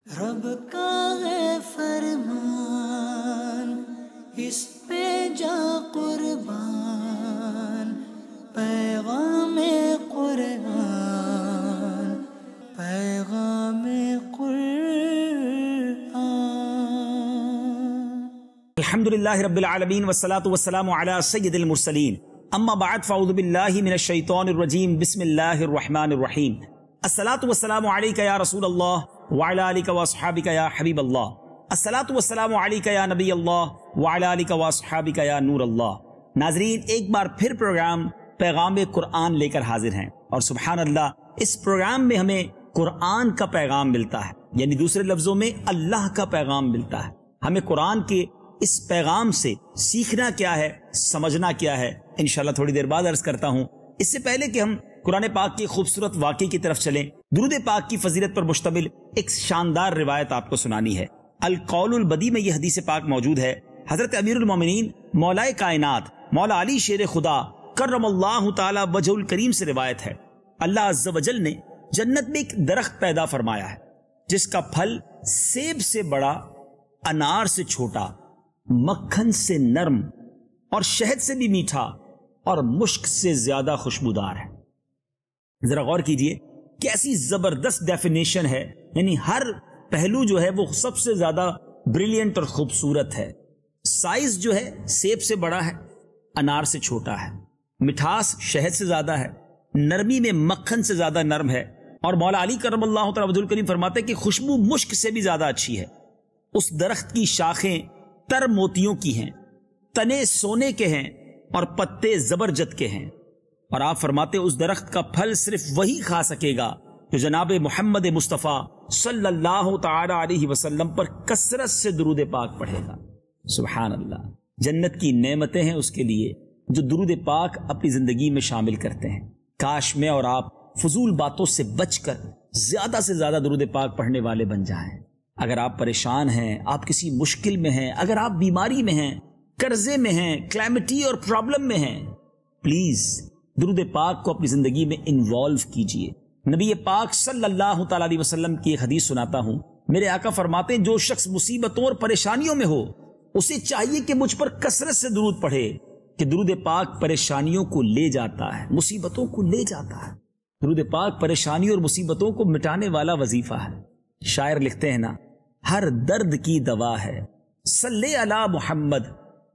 رب کا ہے فرمان، اس پہ جا قربان، پیغام قرآن، پیغام قرآن۔ الحمدللہ رب العالمین والصلاة والسلام علی سید المرسلین، اما بعد فاعوذ باللہ من الشیطان الرجیم، بسم اللہ الرحمن الرحیم۔ الصلاة والسلام علیک یا رسول اللہ وعلی آلک واصحابک یا حبیب اللہ، الصلاة والسلام علیک یا نبی اللہ وعلی آلک واصحابک یا نور اللہ۔ ناظرین، ایک بار پھر پروگرام پیغام قرآن لے کر حاضر ہیں، اور سبحان اللہ اس پروگرام میں ہمیں قرآن کا پیغام ملتا ہے، یعنی دوسرے لفظوں میں اللہ کا پیغام ملتا ہے۔ ہمیں قرآن کے اس پیغام سے سیکھنا کیا ہے، سمجھنا کیا ہے، انشاءاللہ تھوڑی دیر بعد عرض کرتا ہوں۔ اس سے پہلے کہ ہم قرآن پاک کی خوبصورت واقعے کی طرف چلیں، درود پاک کی فضیلت پر مشتمل ایک شاندار روایت آپ کو سنانی ہے۔ القول البدی میں یہ حدیث پاک موجود ہے۔ حضرت امیر المومنین مولا کائنات مولا علی شیر خدا کرم اللہ تعالی وجہ الکریم سے روایت ہے، اللہ عز و جل نے جنت میں ایک درخت پیدا فرمایا ہے جس کا پھل سیب سے بڑا، انار سے چھوٹا، مکھن سے نرم اور شہد سے بھی میٹھا اور مشک سے زیادہ خوشبودار ہے۔ ذرا غور کیجئے، کیسی زبردست ڈیفینیشن ہے، یعنی ہر پہلو جو ہے وہ سب سے زیادہ بریلینٹ اور خوبصورت ہے۔ سائز جو ہے سیب سے بڑا ہے، انار سے چھوٹا ہے، مٹھاس شہد سے زیادہ ہے، نرمی میں مکھن سے زیادہ نرم ہے، اور مولا علی کرم اللہ تعالی وجہ الکریم فرماتے ہیں کہ خوشبو مشک سے بھی زیادہ اچھی ہے۔ اس درخت کی شاخیں تر موتیوں کی ہیں، تنے سونے کے ہیں اور پتے زبرجد کے ہیں، اور آپ فرماتے اس درخت کا پھل صرف وہی کھا سکے گا جو جناب محمد مصطفیٰ صلی اللہ تعالی علیہ وسلم پر کثرت سے درود پاک پڑھے گا۔ سبحان اللہ، جنت کی نعمتیں ہیں اس کے لیے جو درود پاک اپنی زندگی میں شامل کرتے ہیں۔ کاش میں اور آپ فضول باتوں سے بچ کر زیادہ سے زیادہ درود پاک پڑھنے والے بن جائیں۔ اگر آپ پریشان ہیں، آپ کسی مشکل میں ہیں، اگر آپ بیماری میں ہیں، قرضے میں ہیں، کلیمٹی اور پرابلم میں ہیں، پلیز درود پاک کو اپنی زندگی میں انوالو کیجئے۔ نبی پاک صلی اللہ تعالی علیہ وسلم کی ایک حدیث سناتا ہوں۔ میرے آقا فرماتے ہیں جو شخص مصیبتوں اور پریشانیوں میں ہو اسے چاہیے کہ مجھ پر کثرت سے درود پڑھے، کہ درود پاک پریشانیوں کو لے جاتا ہے، مصیبتوں کو لے جاتا ہے۔ درود پاک پریشانیوں اور مصیبتوں کو مٹانے والا وظیفہ ہے۔ شاعر لکھتے ہیں نا، ہر درد کی دوا ہے صلی علی محمد،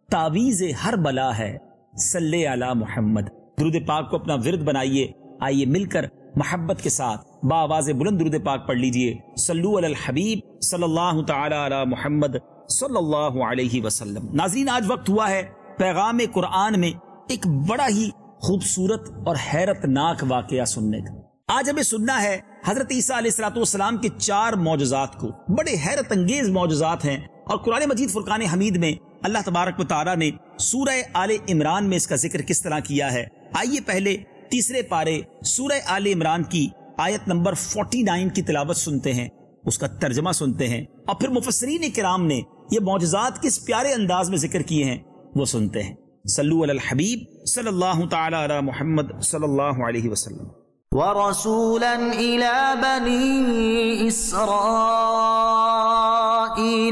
تعویذ ہر بلا ہے صلی علی محمد۔ درود پاک کو اپنا ورد بنائیے۔ آئیے مل کر محبت کے ساتھ بآواز بلند درود پاک پڑھ لیجئے۔ صلو علی الحبیب صلی اللہ تعالی علی محمد صلی اللہ علیہ وسلم۔ ناظرین، آج وقت ہوا ہے پیغام قرآن میں ایک بڑا ہی خوبصورت اور حیرت ناک واقعہ سننے کا۔ آج ہمیں سننا ہے حضرت عیسیٰ علیہ السلام کے 4 معجزات کو۔ بڑے حیرت انگیز معجزات ہیں، اور قرآن مجید فرقان حمید میں اللہ تبارک و تعالیٰ نے سورہ آل عمران میں اس کا ذکر کس طرح کیا ہے۔ آئیے پہلے تیسرے پارے سورہ آل عمران کی آیت نمبر 49 کی تلاوت سنتے ہیں، اس کا ترجمہ سنتے ہیں، اور پھر مفسرین کرام نے یہ معجزات کس پیارے انداز میں ذکر کیے ہیں وہ سنتے ہیں۔ صلو علی الحبیب صلی اللہ تعالی علی محمد صلی اللہ علیہ وسلم۔ ورسولا إلى بني إسرائيل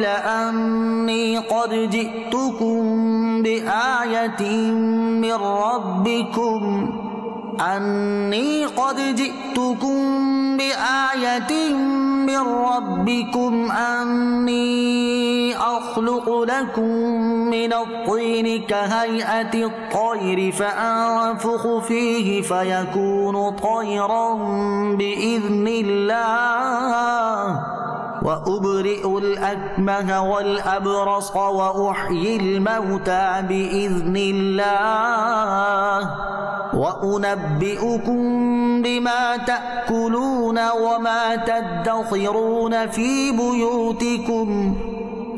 أني قد جئتكم بآية من ربكم أني أخلق لكم من الطين كهيئة الطير فأنفخ فيه فيكون طيرا بإذن الله وأبرئ الأكمه والأبرص وأحيي الموتى بإذن الله وأنبئكم بما تأكلون وما تدخرون في بيوتكم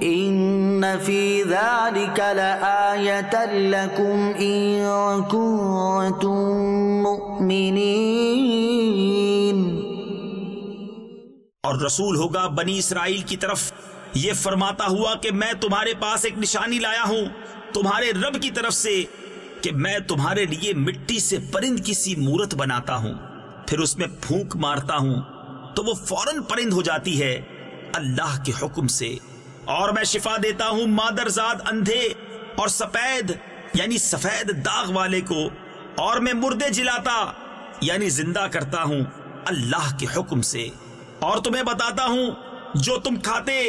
إن في ذلك لآية لكم إن كنتم مؤمنين۔ اور رسول ہوگا بنی اسرائیل کی طرف یہ فرماتا ہوا کہ میں تمہارے پاس ایک نشانی لایا ہوں تمہارے رب کی طرف سے، کہ میں تمہارے لیے مٹی سے پرند کی سی مورت بناتا ہوں، پھر اس میں پھونک مارتا ہوں تو وہ فوراً پرند ہو جاتی ہے، اللہ کے حکم سے، اور میں شفا دیتا ہوں مادرزاد اندھے اور سفید یعنی سفید داغ والے کو، اور میں مردے جلاتا یعنی زندہ کرتا ہوں اللہ کے حکم سے، اور تمہیں بتاتا ہوں جو تم کھاتے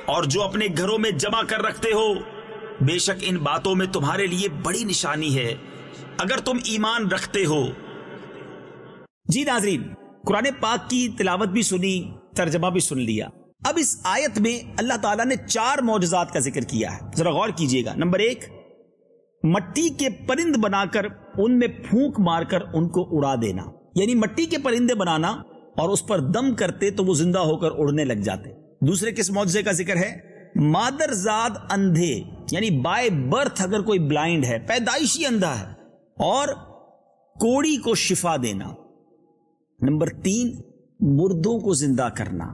اور جو اپنے گھروں میں جمع کر رکھتے ہو، بے شک ان باتوں میں تمہارے لیے بڑی نشانی ہے اگر تم ایمان رکھتے ہو۔ جی ناظرین، قرآن پاک کی تلاوت بھی سنی، ترجمہ بھی سن لیا۔ اب اس آیت میں اللہ تعالیٰ نے 4 معجزات کا ذکر کیا ہے، ذرا غور کیجئے گا۔ نمبر 1، مٹی کے پرند بنا کر ان میں پھونک مار کر ان کو اڑا دینا، یعنی مٹی کے پرندے بنانا اور اس پر دم کرتے تو وہ زندہ ہو کر اڑنے لگ جاتے۔ دوسرے کس معجزے کا ذکر ہے؟ مادرزاد اندھے، یعنی بائی برتھ اگر کوئی بلائنڈ ہے، پیدائشی اندھا ہے، اور کوڑی کو شفا دینا۔ نمبر 3، مردوں کو زندہ کرنا،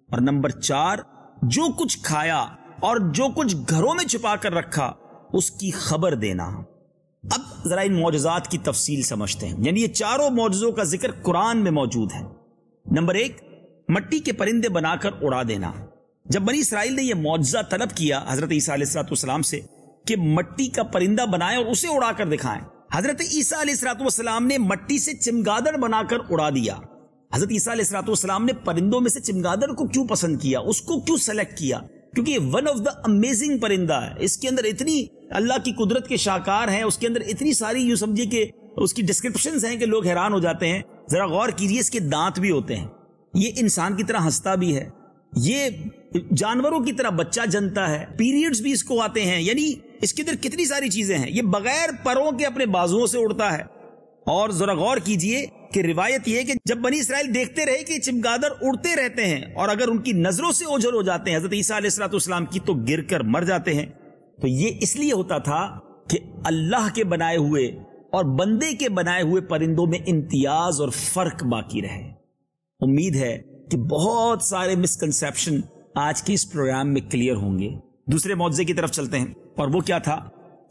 اور نمبر 4، جو کچھ کھایا اور جو کچھ گھروں میں چھپا کر رکھا اس کی خبر دینا۔ اب ذرا ان معجزات کی تفصیل سمجھتے ہیں، یعنی یہ 4 معجزوں کا ذکر قرآن میں موجود ہے۔ نمبر 1، مٹی کے پرندے بنا کر اڑا دینا۔ جب بنی اسرائیل نے یہ معجزہ طلب کیا حضرت عیسیٰ علیہ السلام سے کہ مٹی کا پرندہ بنائیں اور اسے اڑا کر دکھائیں، حضرت عیسیٰ علیہ السلام نے مٹی سے چمگادڑ بنا کر اڑا دیا۔ حضرت عیسیٰ علیہ السلام نے پرندوں میں سے چمگادڑ کو کیوں پسند کیا، اس کو کیوں سلیکٹ کیا؟ کیونکہ یہ ون آف دا امیزنگ پرندہ ہے، اس کے اندر اتنی اللہ کی قدرت کے شاہکار ہیں، اس کے اندر اتنی ساری یوں سمجھیے کہ اس کی ڈسکرپشنز ہیں کہ لوگ حیران ہو جاتے ہیں۔ ذرا غور کیجئے، اس کے دانت بھی ہوتے ہیں، یہ انسان کی طرح ہنستا بھی ہے، یہ جانوروں کی طرح بچہ جنتا ہے، پیریڈز بھی اس کو آتے ہیں، یعنی اس کے اندر کتنی ساری چیزیں ہیں۔ یہ بغیر پروں کے اپنے بازوؤں سے اڑتا ہے۔ اور ذرا غور کیجئے کہ روایت یہ ہے کہ جب بنی اسرائیل دیکھتے رہے کہ چمگادڑ اڑتے رہتے ہیں اور اگر ان کی نظروں سے اوجھل ہو جاتے ہیں حضرت عیسیٰ علیہ السلام کی تو گر کر مر جاتے ہیں، تو یہ اس لیے ہوتا تھا کہ اللہ کے بنائے ہوئے اور بندے کے بنائے ہوئے پرندوں میں امتیاز اور فرق باقی رہے۔ امید ہے کہ بہت سارے مسکنسیپشن آج کے اس پروگرام میں کلیئر ہوں گے۔ دوسرے معجزے کی طرف چلتے ہیں، اور وہ کیا تھا؟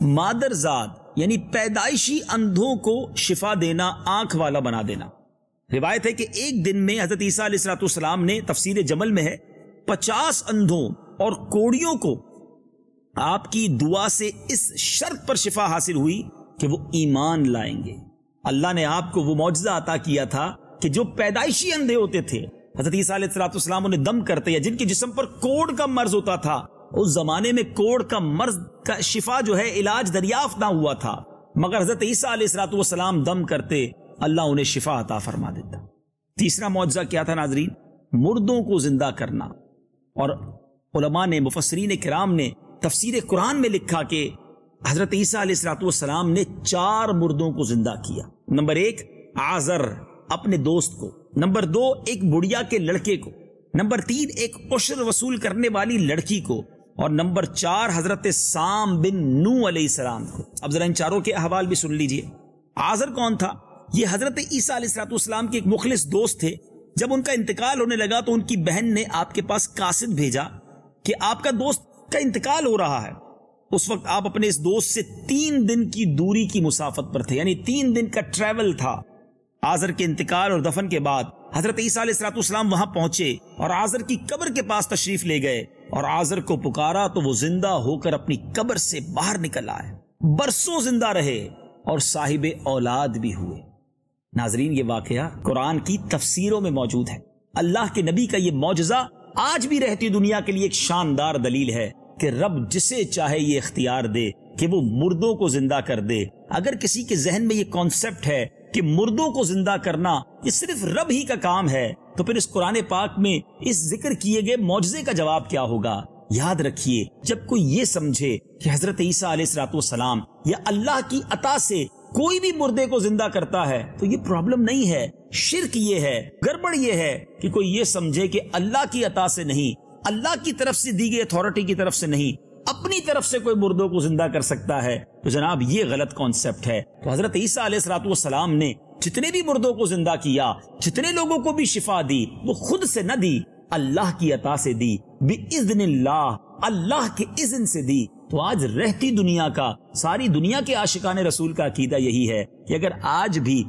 مادرزاد یعنی پیدائشی اندھوں کو شفا دینا، آنکھ والا بنا دینا۔ روایت ہے کہ ایک دن میں حضرت عیسیٰ علیہ السلام نے، تفسیر جمل میں ہے، 50 اندھوں اور کوڑیوں کو آپ کی دعا سے اس شرط پر شفا حاصل ہوئی کہ وہ ایمان لائیں گے۔ اللہ نے آپ کو وہ معجزہ عطا کیا تھا کہ جو پیدائشی اندھے ہوتے تھے حضرت عیسیٰ علیہ السلام انہیں دم کرتے، یا جن کے جسم پر کوڑ کا مرض ہوتا تھا، اس زمانے میں کوڑ کا مرض کا شفا جو ہے علاج دریافت نہ ہوا تھا، مگر حضرت عیسیٰ علیہ السلام دم کرتے، اللہ انہیں شفا عطا فرما دیتا۔ تیسرا معجزہ کیا تھا ناظرین؟ مردوں کو زندہ کرنا۔ اور علماء نے، مفسرین کرام نے تفسیر قرآن میں لکھا کہ حضرت عیسیٰ علیہ السلام نے 4 مردوں کو زندہ کیا۔ نمبر 1، عازر اپنے دوست کو، نمبر 2، ایک بڑھیا کے لڑکے کو، نمبر 3، ایک عشر وصول کرنے والی لڑکی کو، اور نمبر 4، حضرت سام بن نوح علیہ السلام کو۔ اب ذرا ان چاروں کے احوال بھی سن لیجئے۔ عازر کون تھا؟ یہ حضرت عیسیٰ علیہ السلام کے ایک مخلص دوست تھے۔ جب ان کا انتقال ہونے لگا تو ان کی بہن نے آپ کے پاس قاصد بھیجا کہ آپ کا دوست کا انتقال ہو رہا ہے۔ اس وقت آپ اپنے اس دوست سے 3 دن کی دوری کی مسافت پر تھے، یعنی 3 دن کا ٹریول تھا۔ عازر کے انتقال اور دفن کے بعد حضرت عیسیٰ علیہ السلام وہاں پہنچے اور عازر کی قبر کے پاس تشریف لے گئے اور عازر کو پکارا تو وہ زندہ ہو کر اپنی قبر سے باہر نکل آئے، برسوں زندہ رہے اور صاحب اولاد بھی ہوئے۔ ناظرین، یہ واقعہ قرآن کی تفسیروں میں موجود ہے۔ اللہ کے نبی کا یہ معجزہ آج بھی رہتی دنیا کے لیے ایک شاندار دلیل ہے کہ رب جسے چاہے یہ اختیار دے کہ وہ مردوں کو زندہ کر دے۔ اگر کسی کے ذہن میں یہ کانسیپٹ ہے کہ مردوں کو زندہ کرنا یہ صرف رب ہی کا کام ہے، تو پھر اس قرآن پاک میں اس ذکر کیے گئے معجزے کا جواب کیا ہوگا؟ یاد رکھیے، جب کوئی یہ سمجھے کہ حضرت عیسیٰ علیہ السلام یا اللہ کی عطا سے کوئی بھی مردے کو زندہ کرتا ہے تو یہ پرابلم نہیں ہے۔ شرک یہ ہے، گڑبڑ یہ ہے کہ کوئی یہ سمجھے کہ اللہ کی عطا سے نہیں، اللہ کی طرف سے دی گئی اتھارٹی کی طرف سے نہیں، اپنی طرف سے کوئی مردوں کو زندہ کر سکتا ہے، تو جناب یہ غلط کانسیپٹ ہے۔ تو حضرت عیسیٰ علیہ السلام نے جتنے بھی مردوں کو زندہ کیا، جتنے لوگوں کو بھی شفا دی، وہ خود سے نہ دی، اللہ کی عطا سے دی، بِإِذْنِ اللہ، اللہ کے اذن سے دی۔ تو آج رہتی دنیا کا، ساری دنیا کے عاشقان رسول کا عقیدہ یہی ہے کہ اگر آج بھی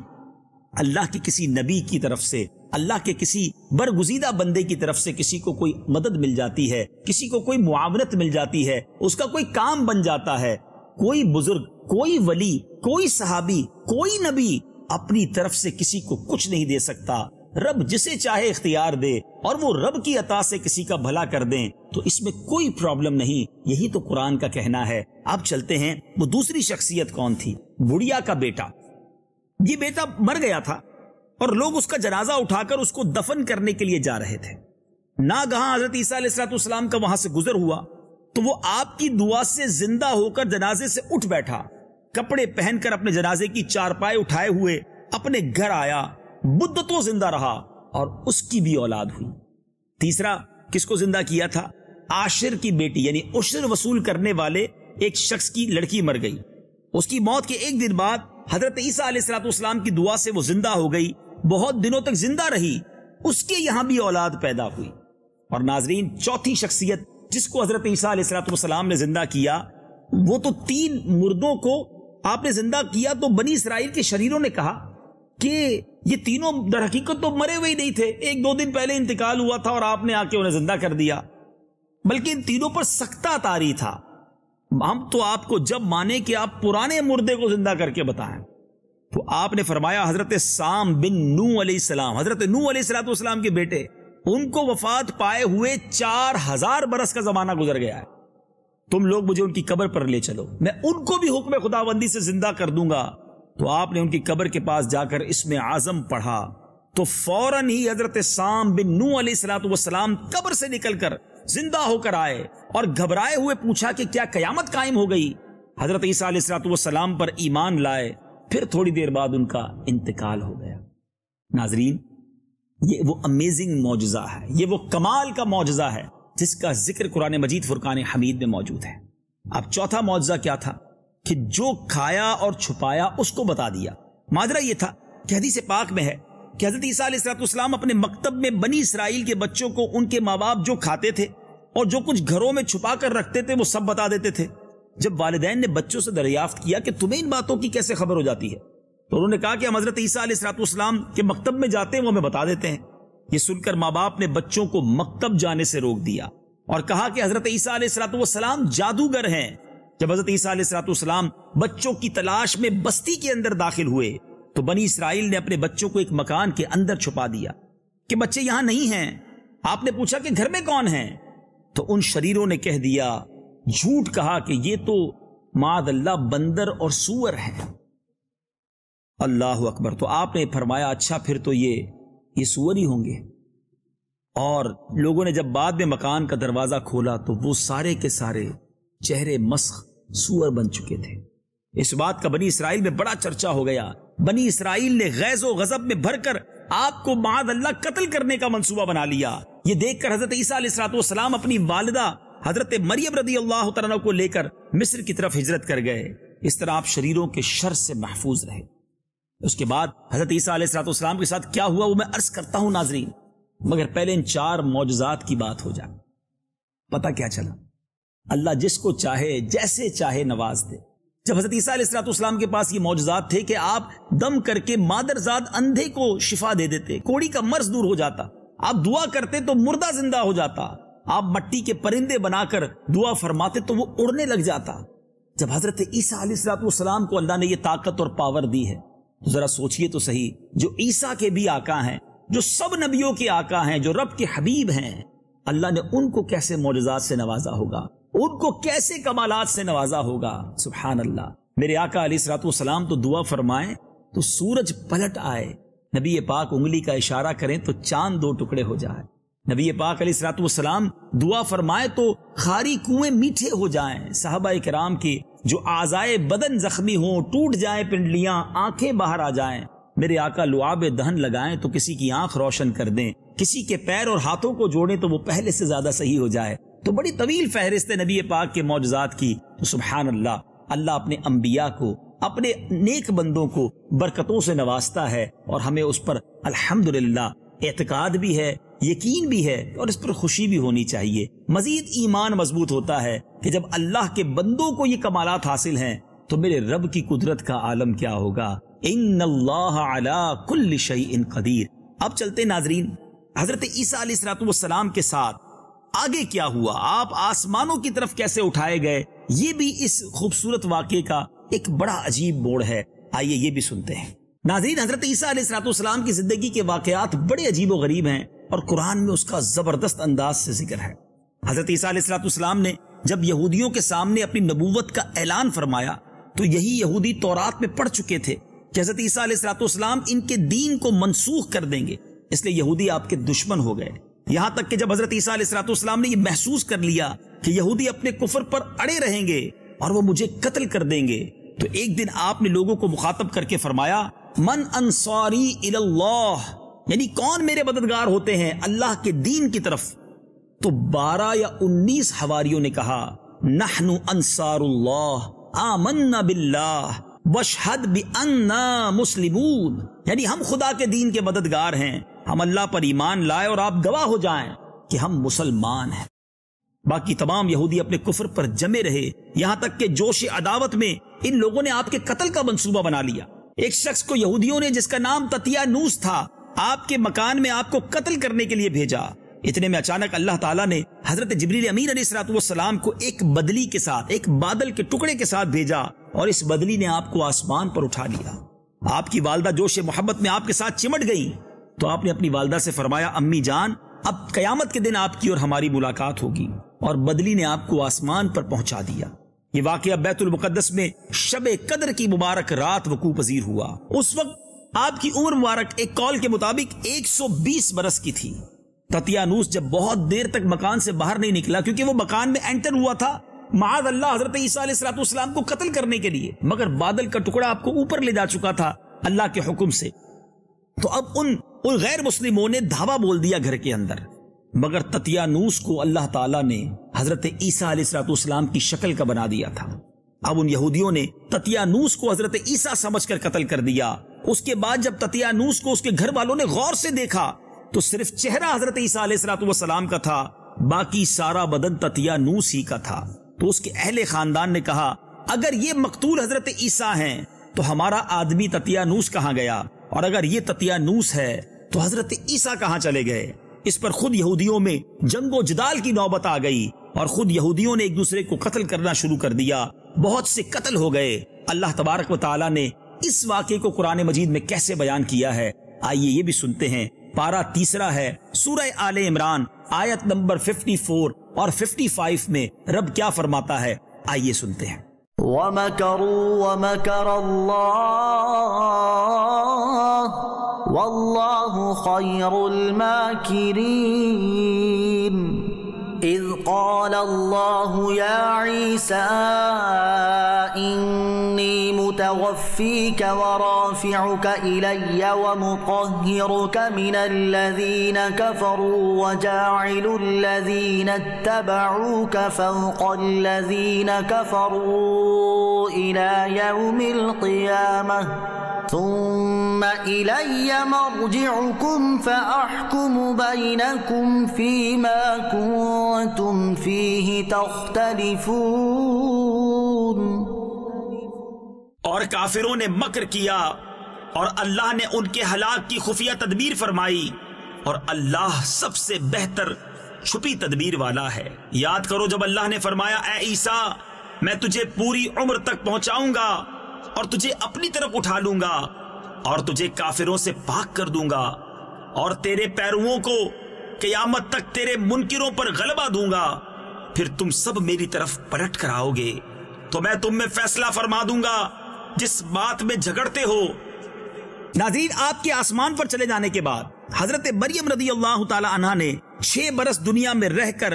اللہ کے کسی نبی کی طرف سے اللہ کے کسی برگزیدہ بندے کی طرف سے کسی کو کوئی مدد مل جاتی ہے، کسی کو کوئی معاونت مل جاتی ہے، اس کا کوئی کام بن جاتا ہے، کوئی بزرگ، کوئی ولی، کوئی صحابی، کوئی نبی اپنی طرف سے کسی کو کچھ نہیں دے سکتا۔ رب جسے چاہے اختیار دے اور وہ رب کی عطا سے کسی کا بھلا کر دیں تو اس میں کوئی پرابلم نہیں، یہی تو قرآن کا کہنا ہے۔ اب چلتے ہیں، وہ دوسری شخصیت کون تھی؟ بڑھیا کا بیٹا۔ یہ بیٹا مر گیا تھا اور لوگ اس کا جنازہ اٹھا کر اس کو دفن کرنے کے لیے جا رہے تھے۔ ناگہاں حضرت عیسیٰ علیہ السلام کا وہاں سے گزر ہوا تو وہ آپ کی دعا سے زندہ ہو کر جنازے سے اٹھ بیٹھا، کپڑے پہن کر اپنے جنازے کی چارپائی اٹھائے ہوئے اپنے گھر آیا، مدتوں زندہ رہا اور اس کی بھی اولاد ہوئی۔ تیسرا کس کو زندہ کیا تھا؟ عاشر کی بیٹی، یعنی عشر وصول کرنے والے ایک شخص کی لڑکی مر گئی۔ اس کی موت کے ایک دن بعد حضرت عیسیٰ علیہ السلام کی دعا سے وہ زندہ ہو گئی، بہت دنوں تک زندہ رہی، اس کے یہاں بھی اولاد پیدا ہوئی۔ اور ناظرین، چوتھی شخصیت جس کو حضرت عیسیٰ علیہ السلام نے زندہ کیا، وہ تو 3 مردوں کو آپ نے زندہ کیا تو بنی اسرائیل کے شریروں نے کہا کہ یہ تینوں در حقیقت تو مرے ہوئے ہی نہیں تھے، 1-2 دن پہلے انتقال ہوا تھا اور آپ نے آ کے انہیں زندہ کر دیا، بلکہ ان تینوں پر سختہ طاری تھا۔ ہم تو آپ کو جب مانے کہ آپ پرانے مردے کو زندہ کر کے بتائیں، تو آپ نے فرمایا حضرت سام بن نوح علیہ السلام، حضرت نوح علیہ السلام کے بیٹے، ان کو وفات پائے ہوئے 4000 برس کا زمانہ گزر گیا ہے، تم لوگ مجھے ان کی قبر پر لے چلو، میں ان کو بھی حکم خداوندی سے زندہ کر دوں گا۔ تو آپ نے ان کی قبر کے پاس جا کر اسم اعظم پڑھا تو فوراً ہی حضرت سام بن نوح علیہ السلام قبر سے نکل کر زندہ ہو کر آئے اور گھبرائے ہوئے پوچھا کہ کیا قیامت قائم ہو گئی؟ حضرت عیسیٰ علیہ السلام پر ایمان لائے، پھر تھوڑی دیر بعد ان کا انتقال ہو گیا۔ ناظرین، یہ وہ امیزنگ معجزہ ہے، یہ وہ کمال کا معجزہ ہے جس کا ذکر قرآن مجید فرقان حمید میں موجود ہے۔ اب چوتھا معجزہ کیا تھا؟ کہ جو کھایا اور چھپایا اس کو بتا دیا۔ ماجرا یہ تھا کہ حدیث پاک میں ہے کہ حضرت عیسیٰ علیہ السلام اپنے مکتب میں بنی اسرائیل کے بچوں کو ان کے ماں باپ جو کھاتے تھے اور جو کچھ گھروں میں چھپا کر رکھتے تھے وہ سب بتا دیتے تھے۔ جب والدین نے بچوں سے دریافت کیا کہ تمہیں ان باتوں کی کیسے خبر ہو جاتی ہے، تو انہوں نے کہا کہ ہم حضرت عیسیٰ علیہ السلام کے مکتب میں جاتے ہیں، وہ ہمیں بتا دیتے ہیں۔ یہ سن کر ماں باپ نے بچوں کو مکتب جانے سے روک دیا اور کہا کہ حضرت عیسیٰ علیہ السلام جادوگر ہیں۔ جب حضرت عیسیٰ علیہ السلام بچوں کی تلاش میں بستی کے اندر داخل ہوئے تو بنی اسرائیل نے اپنے بچوں کو ایک مکان کے اندر چھپا دیا کہ بچے یہاں نہیں ہیں۔ آپ نے پوچھا کہ گھر میں کون ہیں؟ تو ان شریروں نے کہہ دیا، جھوٹ کہا کہ یہ تو معاذ اللہ بندر اور سور ہیں۔ اللہ اکبر! تو آپ نے فرمایا اچھا پھر تو یہ سور ہی ہوں گے۔ اور لوگوں نے جب بعد میں مکان کا دروازہ کھولا تو وہ سارے کے سارے چہرے مسخ سور بن چکے تھے۔ اس بات کا بنی اسرائیل میں بڑا چرچا ہو گیا۔ بنی اسرائیل نے غیظ و غضب میں بھر کر آپ کو معاذ اللہ قتل کرنے کا منصوبہ بنا لیا۔ یہ دیکھ کر حضرت عیسیٰ علیہ السلام اپنی والدہ حضرت مریم رضی اللہ تعالیٰ کو لے کر مصر کی طرف ہجرت کر گئے۔ اس طرح آپ شریروں کے شر سے محفوظ رہے۔ اس کے بعد حضرت عیسیٰ علیہ السلام کے ساتھ کیا ہوا وہ میں عرض کرتا ہوں ناظرین، مگر پہلے ان 4 معجزات کی بات ہو جائے۔ پتہ کیا چلا؟ اللہ جس کو چاہے جیسے چاہے نواز دے۔ جب حضرت عیسیٰ علیہ السلام کے پاس یہ معجزات تھے کہ آپ دم کر کے مادرزاد اندھے کو شفا دے دیتے، کوڑی کا مرض دور ہو جاتا، آپ دعا کرتے تو مردہ زندہ ہو جاتا، آپ مٹی کے پرندے بنا کر دعا فرماتے تو وہ اڑنے لگ جاتا۔ جب حضرت عیسیٰ علیہ السلام کو اللہ نے یہ طاقت اور پاور دی ہے تو ذرا سوچئے تو صحیح، جو عیسیٰ کے بھی آقا ہیں، جو سب نبیوں کے آقا ہیں، جو رب کے حبیب ہیں، اللہ نے ان کو کیسے معجزات سے نوازا ہوگا، ان کو کیسے کمالات سے نوازا ہوگا۔ سبحان اللہ! میرے آقا علیہ السلام تو دعا فرمائیں تو سورج پلٹ آئے، نبی پاک انگلی کا اشارہ کریں تو چاند 2 ٹکڑے ہو جائے، نبی پاک علیہ السلام دعا فرمائے تو خاری کنویں میٹھے ہو جائیں، صحابہ کرام کی جو اعضائے بدن زخمی ہوں، ٹوٹ جائیں پنڈلیاں، آنکھیں باہر آ جائیں، میرے آقا لعاب دہن لگائیں تو کسی کی آنکھ روشن کر دیں، کسی کے پیر اور ہاتھوں کو جوڑیں تو وہ پہلے سے زیادہ صحیح ہو جائے۔ تو بڑی طویل فہرست ہے نبی پاک کے معجزات کی۔ تو سبحان اللہ، اللہ اپنے انبیاء کو، اپنے نیک بندوں کو برکتوں سے نوازتا ہے اور ہمیں اس پر الحمدللہ اعتقاد بھی ہے، یقین بھی ہے اور اس پر خوشی بھی ہونی چاہیے۔ مزید ایمان مضبوط ہوتا ہے کہ جب اللہ کے بندوں کو یہ کمالات حاصل ہیں تو میرے رب کی قدرت کا عالم کیا ہوگا۔ ان اللہ علی کل شیء قدیر، اب چلتے ناظرین حضرت عیسیٰ علیہ السلام کے ساتھ آگے کیا ہوا، آپ آسمانوں کی طرف کیسے اٹھائے گئے، یہ بھی اس خوبصورت واقعے کا ایک بڑا عجیب موڑ ہے. آئیے یہ بھی سنتے ہیں. ناظرین حضرت عیسیٰ علیہ السلام کی زندگی کے واقعات بڑے عجیب و غریب ہیں اور قرآن میں اس کا زبردست انداز سے ذکر ہے. حضرت عیسیٰ علیہ السلام نے جب یہودیوں کے سامنے اپنی نبوت کا اعلان فرمایا تو یہی یہودی تورات میں پڑھ چکے تھے کہ حضرت عیسیٰ علیہ السلام ان کے دین کو منسوخ کر دیں گے، اس لیے یہودی آپ کے دشمن ہو گئے. یہاں تک کہ جب حضرت عیسیٰ علیہ السلام نے یہ محسوس کر لیا کہ یہودی اپنے کفر پر اڑے رہیں گے اور وہ مجھے قتل کر دیں گے، تو ایک دن آپ نے لوگوں کو مخاطب کر کے فرمایا من انصاری الی اللہ، یعنی کون میرے مددگار ہوتے ہیں اللہ کے دین کی طرف. تو 12 یا 19 حواریوں نے کہا نحن انصار اللہ آمنا باللہ واشہد بأننا مسلمون، یعنی ہم خدا کے دین کے مددگار ہیں، ہم اللہ پر ایمان لائے اور آپ گواہ ہو جائیں کہ ہم مسلمان ہیں. باقی تمام یہودی اپنے کفر پر جمے رہے، یہاں تک کہ جوش عداوت میں ان لوگوں نے آپ کے قتل کا منصوبہ بنا لیا. ایک شخص کو یہودیوں نے جس کا نام تطیانوس تھا آپ کے مکان میں آپ کو قتل کرنے کے لیے بھیجا. اتنے میں اچانک اللہ تعالیٰ نے حضرت جبریل امین علیہ السلام کو ایک بدلی کے ساتھ، ایک بادل کے ٹکڑے کے ساتھ بھیجا اور اس بدلی نے آپ کو آسمان پر اٹھا لیا. آپ کی والدہ جوش محبت میں آپ کے ساتھ چمٹ گئی تو آپ نے اپنی والدہ سے فرمایا امی جان اب قیامت کے دن آپ کی اور ہماری ملاقات ہوگی، اور بدلی نے آپ کو آسمان پر پہنچا دیا. یہ واقعہ بیت المقدس میں شب قدر کی مبارک رات وقوع پذیر ہوا. اس وقت آپ کی عمر مبارک ایک قول کے مطابق 120 برس کی تھی. تطیانوس جب بہت دیر تک مکان سے باہر نہیں نکلا کیونکہ وہ مکان میں انٹر ہوا تھا معاذ اللہ حضرت عیسیٰ علیہ السلام کو قتل کرنے کے لیے، مگر بادل کا ٹکڑا آپ کو اوپر لے جا چکا تھا اللہ کے حکم سے. تو اب ان غیر مسلموں نے دھاوا بول دیا گھر کے اندر، مگر تطیانوس کو اللہ تعالیٰ نے حضرت عیسیٰ علیہ السلام کی شکل کا بنا دیا تھا. اب ان یہودیوں نے تطیانوس کو حضرت عیسیٰ سمجھ کر قتل کر دیا. اس کے بعد جب تطیانوس کو اس کے گھر والوں نے غور سے دیکھا تو صرف چہرہ حضرت عیسیٰ علیہ السلام کا تھا، باقی سارا بدن تطیانوس ہی کا تھا. تو اس کے اہل خاندان نے کہا اگر یہ مقتول حضرت عیسیٰ ہیں تو ہمارا آدمی تطیانوس کہاں گیا، اور اگر یہ تطیانوس ہے تو حضرت عیسیٰ کہاں چلے گئے. اس پر خود یہودیوں میں جنگ و جدال کی نوبت آ گئی اور خود یہودیوں نے ایک دوسرے کو قتل کرنا شروع کر دیا. بہت سے قتل ہو گئے. اللہ تبارک و تعالیٰ نے اس واقعے کو قرآن مجید میں کیسے بیان کیا ہے، آئیے یہ بھی سنتے ہیں. پارہ 3 ہے سورہ آل عمران آیت نمبر 54 اور 55 میں رب کیا فرماتا ہے، آئیے سنتے ہیں. وَمَكَرُوا وَمَكَرَ اللَّهُ وَاللَّهُ خَيْرُ الْمَاكِرِينَ. إِذْ قَالَ اللَّهُ يَا عِيسَىٰ إِنِّي مُتَوَفِّيكَ وَرَافِعُكَ إِلَيَّ وَمُطَهِّرُكَ مِنَ الَّذِينَ كَفَرُوا وَجَاعِلُ الَّذِينَ اتَّبَعُوكَ فَوْقَ الَّذِينَ كَفَرُوا إِلَى يَوْمِ الْقِيَامَةِ ثم إلي مرجعكم فأحكم بينكم فيما كنتم فيه تختلفون. اور کافروں نے مکر کیا اور اللہ نے ان کے ہلاک کی خفیہ تدبیر فرمائی، اور اللہ سب سے بہتر چھپی تدبیر والا ہے. یاد کرو جب اللہ نے فرمایا اے عیسیٰ میں تجھے پوری عمر تک پہنچاؤں گا اور تجھے اپنی طرف اٹھا لوں گا اور تجھے کافروں سے پاک کر دوں گا اور تیرے پیرووں کو قیامت تک تیرے منکروں پر غلبہ دوں گا، پھر تم سب میری طرف پلٹ کر آؤ گے تو میں تم میں فیصلہ فرما دوں گا جس بات میں جھگڑتے ہو. ناظرین آپ کے آسمان پر چلے جانے کے بعد حضرت مریم رضی اللہ تعالی عنہا نے 6 برس دنیا میں رہ کر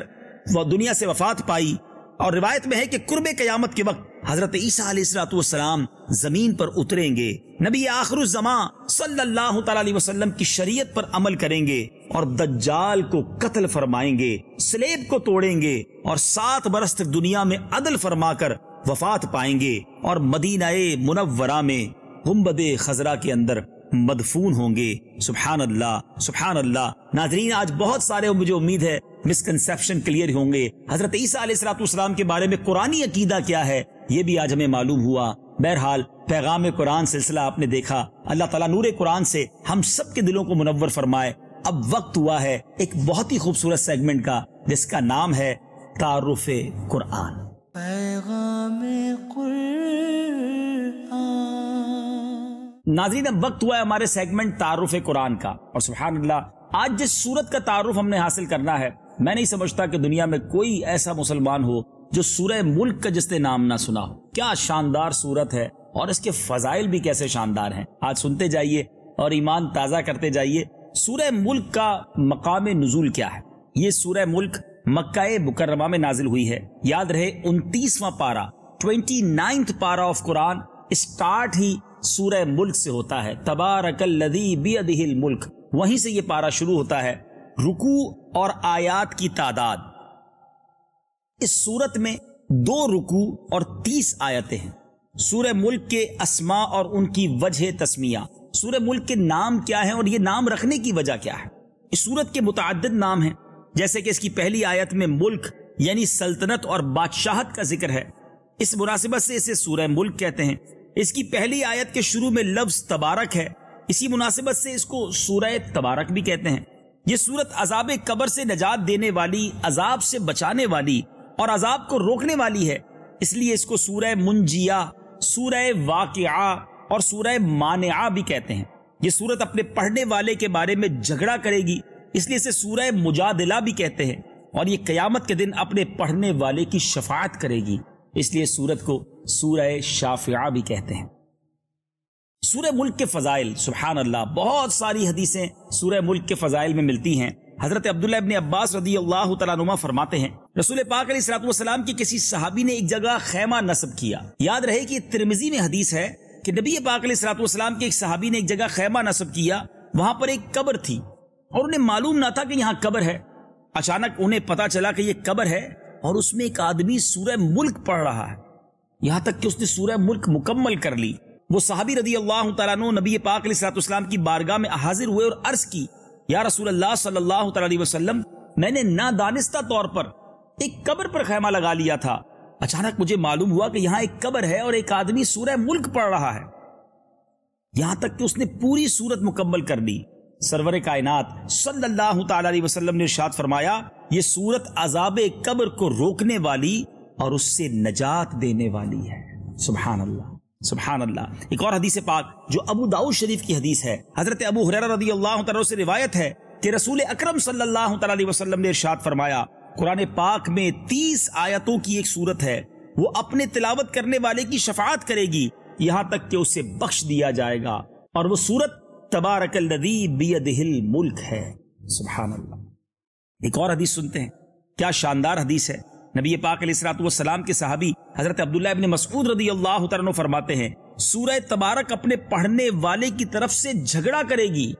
وہ دنیا سے وفات پائی، اور روایت میں ہے کہ قرب قیامت کے وقت حضرت عیسیٰ علیہ السلام زمین پر اتریں گے، نبی آخر الزمان صلی اللہ تعالی علیہ وسلم کی شریعت پر عمل کریں گے اور دجال کو قتل فرمائیں گے، سلیب کو توڑیں گے اور 7 برس تک دنیا میں عدل فرما کر وفات پائیں گے اور مدینہ منورہ میں گنبد خضرا کے اندر مدفون ہوں گے. سبحان اللہ سبحان اللہ. ناظرین آج بہت سارے مجھے امید ہے مسکنسیپشن کلیئر ہوں گے. حضرت عیسیٰ علیہ السلام کے بارے میں قرآنی عقیدہ کیا ہے یہ بھی آج ہمیں معلوم ہوا. بہرحال پیغام قرآن سلسلہ آپ نے دیکھا، اللہ تعالیٰ نور قرآن سے ہم سب کے دلوں کو منور فرمائے۔ اب وقت ہوا ہے ایک بہت ہی خوبصورت سیگمنٹ کا، جس کا نام ہے تعارف قرآن۔ پیغام قرآن۔ ناظرین، اب وقت ہوا ہے ہمارے سیگمنٹ تعارف قرآن کا، اور سبحان اللہ آج جس سورت کا تعارف ہم نے حاصل کرنا ہے، میں نہیں سمجھتا کہ دنیا میں کوئی ایسا مسلمان ہو جو سورہ ملک کا جس نے نام نہ سنا ہو۔ کیا شاندار سورت ہے، اور اس کے فضائل بھی کیسے شاندار ہیں۔ آج سنتے جائیے اور ایمان تازہ کرتے جائیے۔ سورہ ملک کا مقام نزول کیا ہے؟ یہ سورہ ملک مکہ مکرمہ میں نازل ہوئی ہے۔ یاد رہے 29واں پارہ 29th پارہ آف قرآن اسٹارٹ ہی سورہ ملک سے ہوتا ہے۔ تبارک الذی بیدہ الملک، وہیں سے یہ پارہ شروع ہوتا ہے۔ رکوع اور آیات کی تعداد، اس سورت میں 2 رکوع اور 30 آیتیں ہیں۔ سورہ ملک کے اسماء اور ان کی وجہ تسمیہ، سورہ ملک کے نام کیا ہیں اور یہ نام رکھنے کی وجہ کیا ہے۔ اس سورت کے متعدد نام ہیں، جیسے کہ اس کی پہلی آیت میں ملک یعنی سلطنت اور بادشاہت کا ذکر ہے، اس مناسبت سے اسے سورہ ملک کہتے ہیں۔ اس کی پہلی آیت کے شروع میں لفظ تبارک ہے، اسی مناسبت سے اس کو سورہ تبارک بھی کہتے ہیں۔ یہ سورت عذاب قبر سے نجات دینے والی، عذاب سے بچانے والی اور عذاب کو روکنے والی ہے، اس لیے اس کو سورہ منجیہ، سورہ واقعہ اور سورہ مانعہ بھی کہتے ہیں۔ یہ سورت اپنے پڑھنے والے کے بارے میں جھگڑا کرے گی، اس لیے اسے سورہ مجادلہ بھی کہتے ہیں، اور یہ قیامت کے دن اپنے پڑھنے والے کی شفاعت کرے گی، اس لیے سورت کو سورہ شافعہ بھی کہتے ہیں۔ سورہ ملک کے فضائل، سبحان اللہ، بہت ساری حدیثیں سورہ ملک کے فضائل میں ملتی ہیں۔ حضرت عبداللہ ابن عباس رضی اللہ تعالیٰ عنہما فرماتے ہیں، رسول پاک علیہ الصلوۃ والسلام کی کسی صحابی نے ایک جگہ خیمہ نصب کیا۔ یاد رہے کہ ترمذی میں حدیث ہے کہ نبی پاک علیہ الصلوۃ والسلام کے ایک صحابی نے ایک جگہ خیمہ نصب کیا، وہاں پر ایک قبر تھی اور انہیں معلوم نہ تھا کہ یہاں قبر ہے۔ اچانک انہیں پتا چلا کہ یہ قبر ہے اور اس میں ایک آدمی سورہ ملک پڑھ رہا ہے، یہاں تک کہ اس نے سورہ ملک مکمل کر لی۔ وہ صحابی رضی اللہ تعالیٰ عنہ نبی پاک علیہ الصلوۃ والسلام کی بارگاہ میں حاضر ہوئے اور عرض کی، یا رسول اللہ صلی اللہ تعالیٰ علیہ وسلم، میں نے نادانستہ طور پر ایک قبر پر خیمہ لگا لیا تھا، اچانک مجھے معلوم ہوا کہ یہاں ایک قبر ہے اور ایک آدمی سورہ ملک پڑھ رہا ہے، یہاں تک کہ اس نے پوری سورت مکمل کر لی۔ سرور کائنات صلی اللہ تعالیٰ علیہ وسلم نے ارشاد فرمایا، یہ سورت عذاب قبر کو روکنے والی اور اس سے نجات دینے والی ہے۔ سبحان اللہ، سبحان اللہ۔ ایک اور حدیث پاک جو ابو داؤد شریف کی حدیث ہے، حضرت ابو ہریرہ رضی اللہ تعالیٰ سے روایت ہے کہ رسول اکرم صلی اللہ تعالیٰ علیہ وسلم نے ارشاد فرمایا، قرآن پاک میں 30 آیتوں کی ایک سورت ہے، وہ اپنے تلاوت کرنے والے کی شفاعت کرے گی یہاں تک کہ اسے بخش دیا جائے گا، اور وہ سورت تبارک الذی بیدہ الملک ہے۔ سبحان اللہ۔ ایک اور حدیث سنتے ہیں، کیا شاندار حدیث ہے۔ نبی پاک علیہ الصلوۃ والسلام کے صحابی حضرت عبداللہ ابن مسعود رضی اللہ تعالیٰ عنہ فرماتے ہیں، سورہ تبارک اپنے پڑھنے والے کی طرف سے جھگڑا کرے گی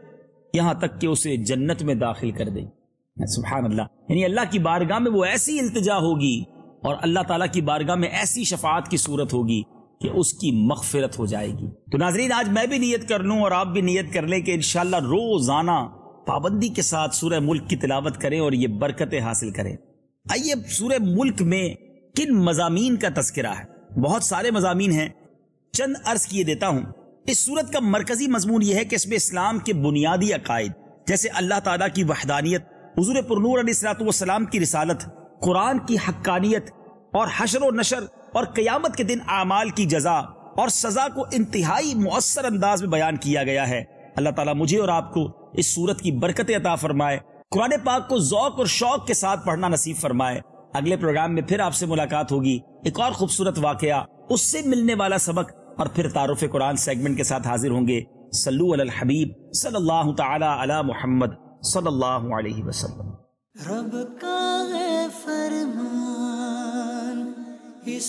یہاں تک کہ اسے جنت میں داخل کر دے گی۔ سبحان اللہ، یعنی اللہ کی بارگاہ میں وہ ایسی التجا ہوگی اور اللہ تعالیٰ کی بارگاہ میں ایسی شفاعت کی صورت ہوگی کہ اس کی مغفرت ہو جائے گی۔ تو ناظرین، آج میں بھی نیت کر لوں اور آپ بھی نیت کر لیں کہ انشاءاللہ روزانہ پابندی کے ساتھ سورہ ملک کی تلاوت کریں اور یہ برکتیں حاصل کریں۔ آئیے سورہ ملک میں کن مضامین کا تذکرہ ہے؟ بہت سارے مضامین ہیں، چند عرض کیے دیتا ہوں۔ اس سورت کا مرکزی مضمون یہ ہے کہ اس میں اسلام کے بنیادی عقائد جیسے اللہ تعالیٰ کی وحدانیت، حضور پرنور علیہ الصلوۃ والسلام کی رسالت، قرآن کی حقانیت اور حشر و نشر اور قیامت کے دن اعمال کی جزا اور سزا کو انتہائی مؤثر انداز میں بیان کیا گیا ہے۔ اللہ تعالیٰ مجھے اور آپ کو اس سورت کی برکت عطا فرمائے، قرآن پاک کو ذوق اور شوق کے ساتھ پڑھنا نصیب فرمائے۔ اگلے پروگرام میں پھر آپ سے ملاقات ہوگی، ایک اور خوبصورت واقعہ، اس سے ملنے والا سبق، اور پھر تعارف قرآن سیگمنٹ کے ساتھ حاضر ہوں گے۔ صلو علی الحبیب صلی اللہ تعالی علی محمد صلی اللہ علیہ وسلم۔ رب کا ہے فرمان اس